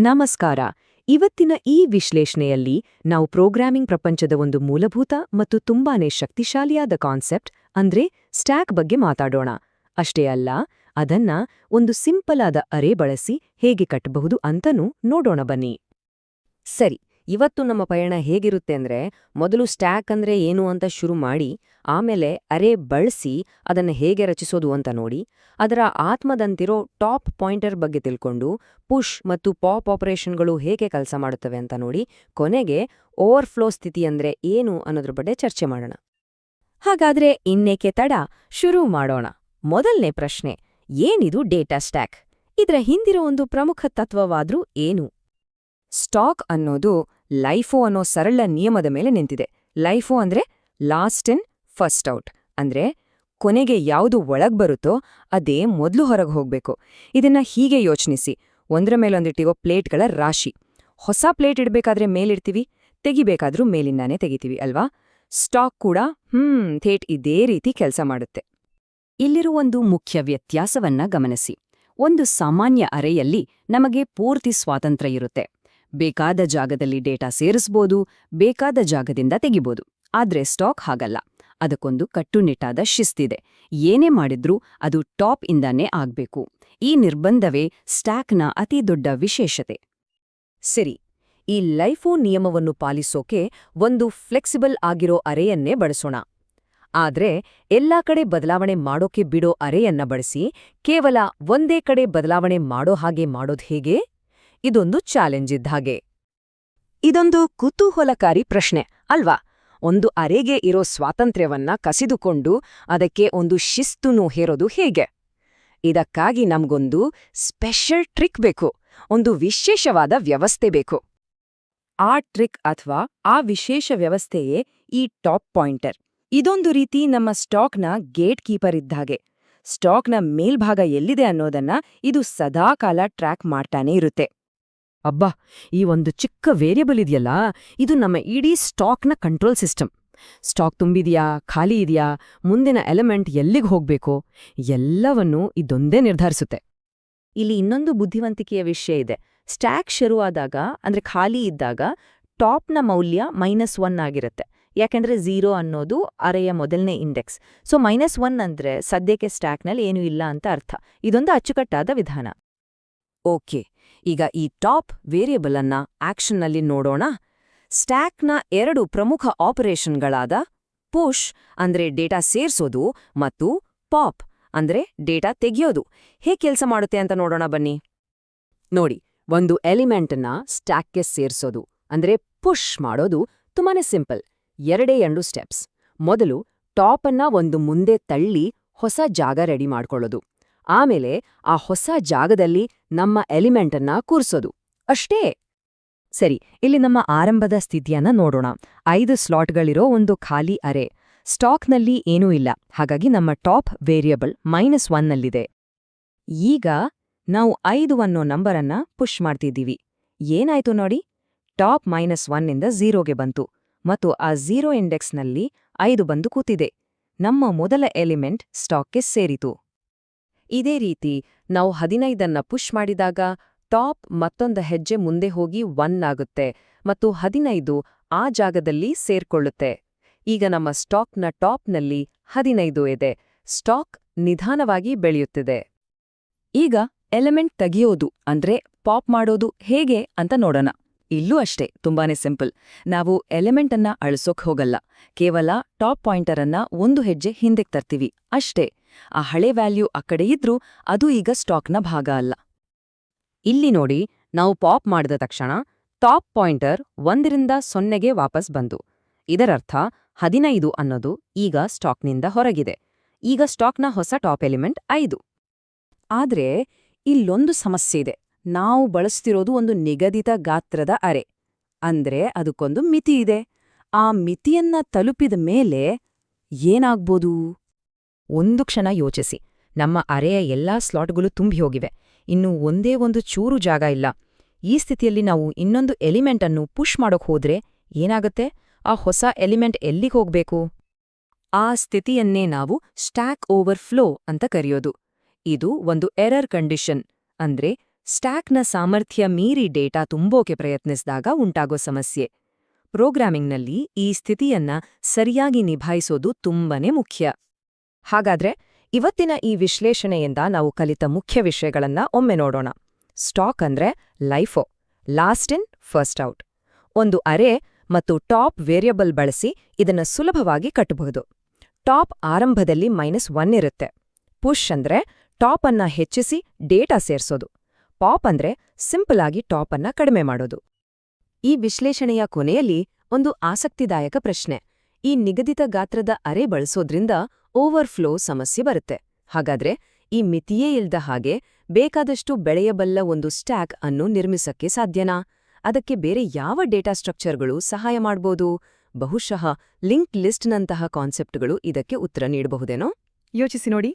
ನಮಸ್ಕಾರ. ಇವತ್ತಿನ ಈ ವಿಶ್ಲೇಷಣೆಯಲ್ಲಿ ನಾವು ಪ್ರೋಗ್ರಾಮಿಂಗ್ ಪ್ರಪಂಚದ ಒಂದು ಮೂಲಭೂತ ಮತ್ತು ತುಂಬಾನೇ ಶಕ್ತಿಶಾಲಿಯಾದ ಕಾನ್ಸೆಪ್ಟ್ ಅಂದ್ರೆ ಸ್ಟ್ಯಾಕ್ ಬಗ್ಗೆ ಮಾತಾಡೋಣ. ಅಷ್ಟೇ ಅಲ್ಲ, ಅದನ್ನ ಒಂದು ಸಿಂಪಲ್ ಆದ ಅರೇ ಬಳಸಿ ಹೇಗೆ ಕಟ್ಟಬಹುದು ಅಂತನೂ ನೋಡೋಣ ಬನ್ನಿ. ಸರಿ, ಇವತ್ತು ನಮ್ಮ ಪಯಣ ಹೇಗಿರುತ್ತೆ ಅಂದ್ರೆ, ಮೊದಲು ಸ್ಟ್ಯಾಕ್ ಅಂದ್ರೆ ಏನು ಅಂತ ಶುರು ಮಾಡಿ, ಆಮೇಲೆ ಅರೇ ಬಳಸಿ ಅದನ್ನು ಹೇಗೆ ರಚಿಸೋದು ಅಂತ ನೋಡಿ, ಅದರ ಆತ್ಮದಂತಿರೋ ಟಾಪ್ ಪಾಯಿಂಟರ್ ಬಗ್ಗೆ ತಿಳ್ಕೊಂಡು, ಪುಷ್ ಮತ್ತು ಪಾಪ್ ಆಪರೇಷನ್ಗಳು ಹೇಗೆ ಕೆಲಸ ಮಾಡುತ್ತವೆ ಅಂತ ನೋಡಿ, ಕೊನೆಗೆ ಓವರ್ಫ್ಲೋ ಸ್ಥಿತಿ ಅಂದ್ರೆ ಏನು ಅನ್ನೋದ್ರ ಬಗ್ಗೆ ಚರ್ಚೆ ಮಾಡೋಣ. ಹಾಗಾದ್ರೆ ಇನ್ನೇಕೆ ತಡ, ಶುರು ಮಾಡೋಣ. ಮೊದಲನೇ ಪ್ರಶ್ನೆ, ಏನಿದು ಡೇಟಾ ಸ್ಟ್ಯಾಕ್? ಇದರ ಹಿಂದಿರೋ ಒಂದು ಪ್ರಮುಖ ತತ್ವವಾದ್ರೂ ಏನು? ಸ್ಟಾಕ್ ಅನ್ನೋದು ಲೈಫೋ ಅನ್ನೋ ಸರಳ ನಿಯಮದ ಮೇಲೆ ನಿಂತಿದೆ. ಲೈಫೋ ಅಂದ್ರೆ ಲಾಸ್ಟ್ ಇನ್ ಫಸ್ಟ್ ಔಟ್, ಅಂದ್ರೆ ಕೊನೆಗೆ ಯಾವುದು ಒಳಗ್ ಬರುತ್ತೋ ಅದೇ ಮೊದಲು ಹೊರಗೆ ಹೋಗ್ಬೇಕು. ಇದನ್ನ ಹೀಗೆ ಯೋಚಿಸಿ, ಒಂದ್ರ ಮೇಲೊಂದಿಟ್ಟಿಗೋ ಪ್ಲೇಟ್ಗಳ ರಾಶಿ. ಹೊಸ ಪ್ಲೇಟ್ ಇಡಬೇಕಾದ್ರೆ ಮೇಲಿಡ್ತೀವಿ, ತೆಗಿಬೇಕಾದ್ರೂ ಮೇಲಿಂದಾನೇ ತೆಗಿತೀವಿ ಅಲ್ವಾ? ಸ್ಟಾಕ್ ಕೂಡ ಥೇಟ್ ಇದೇ ರೀತಿ ಕೆಲಸ ಮಾಡುತ್ತೆ. ಇಲ್ಲಿರುವ ಒಂದು ಮುಖ್ಯ ವ್ಯತ್ಯಾಸವನ್ನ ಗಮನಿಸಿ. ಒಂದು ಸಾಮಾನ್ಯ ಅರೆಯಲ್ಲಿ ನಮಗೆ ಪೂರ್ತಿ ಸ್ವಾತಂತ್ರ್ಯ ಇರುತ್ತೆ. ಬೇಕಾದ ಜಾಗದಲ್ಲಿ ಡೇಟಾ ಸೇರಿಸ್ಬೋದು, ಬೇಕಾದ ಜಾಗದಿಂದ ತೆಗಿಬೋದು. ಆದ್ರೆ ಸ್ಟಾಕ್ ಹಾಗಲ್ಲ. ಅದಕ್ಕೊಂದು ಕಟ್ಟುನಿಟ್ಟಾದ ಶಿಸ್ತಿದೆ. ಏನೇ ಮಾಡಿದ್ರೂ ಅದು ಟಾಪ್ ಇಂದಾನೇ ಆಗ್ಬೇಕು. ಈ ನಿರ್ಬಂಧವೇ ಸ್ಟ್ಯಾಕ್ನ ಅತಿ ದೊಡ್ಡ ವಿಶೇಷತೆ. ಸರಿ, ಈ ಲೈಫೋ ನಿಯಮವನ್ನು ಪಾಲಿಸೋಕೆ ಒಂದು ಫ್ಲೆಕ್ಸಿಬಲ್ ಆಗಿರೋ ಅರೆಯನ್ನೇ ಬಳಸೋಣ. ಆದ್ರೆ ಎಲ್ಲಾ ಕಡೆ ಬದಲಾವಣೆ ಮಾಡೋಕೆ ಬಿಡೋ ಅರೆಯನ್ನ ಬಳಸಿ ಕೇವಲ ಒಂದೇ ಕಡೆ ಬದಲಾವಣೆ ಮಾಡೋ ಹಾಗೆ ಮಾಡೋದು ಹೇಗೆ? ಇದೊಂದು ಚಾಲೆಂಜ್ ಇದ್ದ ಹಾಗೆ. ಇದೊಂದು ಕುತೂಹಲಕಾರಿ ಪ್ರಶ್ನೆ ಅಲ್ವಾ? ಒಂದು ಅರೆಗೆ ಇರೋ ಸ್ವಾತಂತ್ರ್ಯವನ್ನ ಕಸಿದುಕೊಂಡು ಅದಕ್ಕೆ ಒಂದು ಶಿಸ್ತುನು ಹೇರೋದು ಹೇಗೆ? ಇದಕ್ಕಾಗಿ ನಮ್ಗೊಂದು ಸ್ಪೆಷಲ್ ಟ್ರಿಕ್ ಬೇಕು, ಒಂದು ವಿಶೇಷವಾದ ವ್ಯವಸ್ಥೆ ಬೇಕು. ಆ ಟ್ರಿಕ್ ಅಥವಾ ಆ ವಿಶೇಷ ವ್ಯವಸ್ಥೆಯೇ ಈ ಟಾಪ್ ಪಾಯಿಂಟರ್. ಇದೊಂದು ರೀತಿ ನಮ್ಮ ಸ್ಟಾಕ್ನ ಗೇಟ್ ಕೀಪರ್ ಇದ್ದಾಗೆ. ಸ್ಟಾಕ್ನ ಮೇಲ್ಭಾಗ ಎಲ್ಲಿದೆ ಅನ್ನೋದನ್ನ ಇದು ಸದಾಕಾಲ ಟ್ರ್ಯಾಕ್ ಮಾಡ್ತಾನೇ ಇರುತ್ತೆ. ಅಬ್ಬಾ, ಈ ಒಂದು ಚಿಕ್ಕ ವೇರಿಯಬಲ್ ಇದೆಯಲ್ಲ, ಇದು ನಮ್ಮ ಇಡೀ ಸ್ಟಾಕ್ನ ಕಂಟ್ರೋಲ್ ಸಿಸ್ಟಮ್. ಸ್ಟಾಕ್ ತುಂಬಿದೆಯಾ, ಖಾಲಿ ಇದೆಯಾ, ಮುಂದಿನ ಎಲಿಮೆಂಟ್ ಎಲ್ಲಿಗೆ ಹೋಗ್ಬೇಕೋ ಎಲ್ಲವನ್ನೂ ಇದೊಂದೇ ನಿರ್ಧರಿಸುತ್ತೆ. ಇಲ್ಲಿ ಇನ್ನೊಂದು ಬುದ್ಧಿವಂತಿಕೆಯ ವಿಷಯ ಇದೆ. ಸ್ಟ್ಯಾಕ್ ಶುರುವಾದಾಗ ಅಂದ್ರೆ ಖಾಲಿ ಇದ್ದಾಗ ಟಾಪ್ನ ಮೌಲ್ಯ -1 ಆಗಿರುತ್ತೆ. ಯಾಕೆಂದ್ರೆ 0 ಅನ್ನೋದು ಅರೆಯ ಮೊದಲನೇ ಇಂಡೆಕ್ಸ್. ಸೊ -1 ಅಂದ್ರೆ ಸದ್ಯಕ್ಕೆ ಸ್ಟ್ಯಾಕ್ನಲ್ಲಿ ಏನೂ ಇಲ್ಲ ಅಂತ ಅರ್ಥ. ಇದೊಂದು ಅಚ್ಚುಕಟ್ಟಾದ ವಿಧಾನ. ಓಕೆ, ಈಗ ಈ ಟಾಪ್ ವೇರಿಯಬಲ್ ಅನ್ನ ಆಕ್ಷನ್ನಲ್ಲಿ ನೋಡೋಣ. ಸ್ಟ್ಯಾಕ್ನ 2 ಪ್ರಮುಖ ಆಪರೇಷನ್ಗಳಾದ ಪುಷ್ ಅಂದ್ರೆ ಡೇಟಾ ಸೇರ್ಸೋದು ಮತ್ತು ಪಾಪ್ ಅಂದ್ರೆ ಡೇಟಾ ತೆಗೆಯೋದು ಹೇಗೆ ಕೆಲಸ ಮಾಡುತ್ತೆ ಅಂತ ನೋಡೋಣ ಬನ್ನಿ. ನೋಡಿ, ಒಂದು ಎಲಿಮೆಂಟನ್ನ ಸ್ಟ್ಯಾಕ್ಗೆ ಸೇರ್ಸೋದು ಅಂದ್ರೆ ಪುಷ್ ಮಾಡೋದು ತುಂಬಾನೇ ಸಿಂಪಲ್. 2 ಸ್ಟೆಪ್ಸ್. ಮೊದಲು ಟಾಪನ್ನ ಒಂದು ಮುಂದೆ ತಳ್ಳಿ ಹೊಸ ಜಾಗ ರೆಡಿ ಮಾಡ್ಕೊಳ್ಳೋದು. ಆಮೇಲೆ ಆ ಹೊಸ ಜಾಗದಲ್ಲಿ ನಮ್ಮ ಎಲಿಮೆಂಟನ್ನ ಕೂರ್ಸೋದು. ಅಷ್ಟೇ. ಸರಿ, ಇಲ್ಲಿ ನಮ್ಮ ಆರಂಭದ ಸ್ಥಿತಿಯನ್ನ ನೋಡೋಣ. 5 ಸ್ಲಾಟ್ಗಳಿರೋ ಒಂದು ಖಾಲಿ ಅರೆ. ಸ್ಟಾಕ್ನಲ್ಲಿ ಏನೂ ಇಲ್ಲ, ಹಾಗಾಗಿ ನಮ್ಮ ಟಾಪ್ ವೇರಿಯಬಲ್ -1ನಲ್ಲಿದೆ. ಈಗ ನಾವು 5 ಅನ್ನೋ ನಂಬರನ್ನ ಪುಷ್ ಮಾಡ್ತಿದ್ದೀವಿ. ಏನಾಯ್ತು ನೋಡಿ, ಟಾಪ್ -1ನಿಂದ 0ಗೆ ಬಂತು ಮತ್ತು ಆ 0 ಇಂಡೆಕ್ಸ್ನಲ್ಲಿ 5 ಬಂದು ಕೂತಿದೆ. ನಮ್ಮ ಮೊದಲ ಎಲಿಮೆಂಟ್ ಸ್ಟಾಕ್ಗೆ ಸೇರಿತು. ಇದೇ ರೀತಿ ನಾವು 15ಅನ್ನ ಪುಷ್ ಮಾಡಿದಾಗ ಟಾಪ್ ಮತ್ತೊಂದು ಹೆಜ್ಜೆ ಮುಂದೆ ಹೋಗಿ 1 ಆಗುತ್ತೆ ಮತ್ತು 15 ಆ ಜಾಗದಲ್ಲಿ ಸೇರ್ಕೊಳ್ಳುತ್ತೆ. ಈಗ ನಮ್ಮ ಸ್ಟಾಕ್ನ ಟಾಪ್ನಲ್ಲಿ 15 ಇದೆ. ಸ್ಟಾಕ್ ನಿಧಾನವಾಗಿ ಬೆಳೆಯುತ್ತಿದೆ. ಈಗ ಎಲಿಮೆಂಟ್ ತೆಗೆಯೋದು ಅಂದ್ರೆ ಪಾಪ್ ಮಾಡೋದು ಹೇಗೆ ಅಂತ ನೋಡೋಣ. ಇಲ್ಲೂ ಅಷ್ಟೇ, ತುಂಬಾನೇ ಸಿಂಪಲ್. ನಾವು ಎಲಿಮೆಂಟ್ ಅನ್ನ ಅಳಿಸೋಕ್ ಹೋಗಲ್ಲ, ಕೇವಲ ಟಾಪ್ ಪಾಯಿಂಟರ್ ಅನ್ನ ಒಂದು ಹೆಜ್ಜೆ ಹಿಂದೆಕ್ ತರ್ತೀವಿ ಅಷ್ಟೇ. ಆ ಹಳೆ ವ್ಯಾಲ್ಯೂ ಆ ಕಡೆ ಇದ್ರೂ ಅದು ಈಗ ಸ್ಟಾಕ್ನ ಭಾಗ ಅಲ್ಲ. ಇಲ್ಲಿ ನೋಡಿ, ನಾವು ಪಾಪ್ ಮಾಡಿದ ತಕ್ಷಣ ಟಾಪ್ ಪಾಯಿಂಟರ್ 1ರಿಂದ 0ಗೆ ವಾಪಸ್ ಬಂತು. ಇದರರ್ಥ 15 ಅನ್ನೋದು ಈಗ ಸ್ಟಾಕ್ನಿಂದ ಹೊರಗಿದೆ. ಈಗ ಸ್ಟಾಕ್ನ ಹೊಸ ಟಾಪ್ ಎಲಿಮೆಂಟ್ 5. ಆದ್ರೆ ಇಲ್ಲೊಂದು ಸಮಸ್ಯೆ ಇದೆ. ನಾವು ಬಳಸ್ತಿರೋದು ಒಂದು ನಿಗದಿತ ಗಾತ್ರದ ಅರೆ, ಅಂದ್ರೆ ಅದಕ್ಕೊಂದು ಮಿತಿ ಇದೆ. ಆ ಮಿತಿಯನ್ನ ತಲುಪಿದ ಮೇಲೆ ಏನಾಗ್ಬೋದು? ಒಂದು ಕ್ಷಣ ಯೋಚಿಸಿ. ನಮ್ಮ ಅರೆಯ ಎಲ್ಲಾ ಸ್ಲಾಟ್ಗಳು ತುಂಬಿ ಹೋಗಿವೆ. ಇನ್ನು ಒಂದೇ ಒಂದು ಚೂರು ಜಾಗ ಇಲ್ಲ. ಈ ಸ್ಥಿತಿಯಲ್ಲಿ ನಾವು ಇನ್ನೊಂದು ಎಲಿಮೆಂಟ್ ಅನ್ನು ಪುಷ್ ಮಾಡೋಕ್ ಹೋದ್ರೆ ಏನಾಗತ್ತೆ? ಆ ಹೊಸ ಎಲಿಮೆಂಟ್ ಎಲ್ಲಿಗೆ ಹೋಗ್ಬೇಕು? ಆ ಸ್ಥಿತಿಯನ್ನೇ ನಾವು ಸ್ಟ್ಯಾಕ್ ಓವರ್ಫ್ಲೋ ಅಂತ ಕರೆಯೋದು. ಇದು ಒಂದು ಎರರ್ ಕಂಡೀಷನ್. ಅಂದ್ರೆ ಸ್ಟ್ಯಾಕ್ನ ಸಾಮರ್ಥ್ಯ ಮೀರಿ ಡೇಟಾ ತುಂಬೋಕೆ ಪ್ರಯತ್ನಿಸಿದಾಗ ಉಂಟಾಗೋ ಸಮಸ್ಯೆ. ಪ್ರೋಗ್ರಾಮಿಂಗ್ನಲ್ಲಿ ಈ ಸ್ಥಿತಿಯನ್ನ ಸರಿಯಾಗಿ ನಿಭಾಯಿಸೋದು ತುಂಬನೇ ಮುಖ್ಯ. ಹಾಗಾದ್ರೆ ಇವತ್ತಿನ ಈ ವಿಶ್ಲೇಷಣೆಯಿಂದ ನಾವು ಕಲಿತ ಮುಖ್ಯ ವಿಷಯಗಳನ್ನ ಒಮ್ಮೆ ನೋಡೋಣ. ಸ್ಟಾಕ್ ಅಂದ್ರೆ ಲೈಫೋ, ಲಾಸ್ಟ್ ಇನ್ ಫಸ್ಟ್ ಔಟ್. ಒಂದು ಅರೇ ಮತ್ತು ಟಾಪ್ ವೇರಿಯಬಲ್ ಬಳಸಿ ಇದನ್ನ ಸುಲಭವಾಗಿ ಕಟ್ಟಬಹುದು. ಟಾಪ್ ಆರಂಭದಲ್ಲಿ -1 ಇರುತ್ತೆ. ಪುಷ್ ಅಂದ್ರೆ ಟಾಪ್ ಅನ್ನ ಹೆಚ್ಚಿಸಿ ಡೇಟಾ ಸೇರ್ಸೋದು. ಪಾಪ್ ಅಂದ್ರೆ ಸಿಂಪಲ್ ಆಗಿ ಟಾಪ್ ಅನ್ನ ಕಡಿಮೆ ಮಾಡೋದು. ಈ ವಿಶ್ಲೇಷಣೆಯ ಕೊನೆಯಲ್ಲಿ ಒಂದು ಆಸಕ್ತಿದಾಯಕ ಪ್ರಶ್ನೆ. ಈ ನಿಗದಿತ ಗಾತ್ರದ ಅರೆ ಬಳಸೋದ್ರಿಂದ ಓವರ್ಫ್ಲೋ ಸಮಸ್ಯೆ ಬರುತ್ತೆ. ಹಾಗಾದ್ರೆ ಈ ಮಿತಿಯೇ ಇಲ್ದ ಹಾಗೆ ಬೇಕಾದಷ್ಟು ಬೆಳೆಯಬಲ್ಲ ಒಂದು ಸ್ಟ್ಯಾಕ್ ಅನ್ನು ನಿರ್ಮಿಸಕ್ಕೆ ಸಾಧ್ಯನಾ? ಅದಕ್ಕೆ ಬೇರೆ ಯಾವ ಡೇಟಾ ಸ್ಟ್ರಕ್ಚರ್ಗಳು ಸಹಾಯ ಮಾಡ್ಬೋದು? ಬಹುಶಃ ಲಿಂಕ್ಡ್ ಲಿಸ್ಟ್ನಂತಹ ಕಾನ್ಸೆಪ್ಟ್ಗಳು ಇದಕ್ಕೆ ಉತ್ತರ ನೀಡಬಹುದೇನೋ? ಯೋಚಿಸಿ ನೋಡಿ.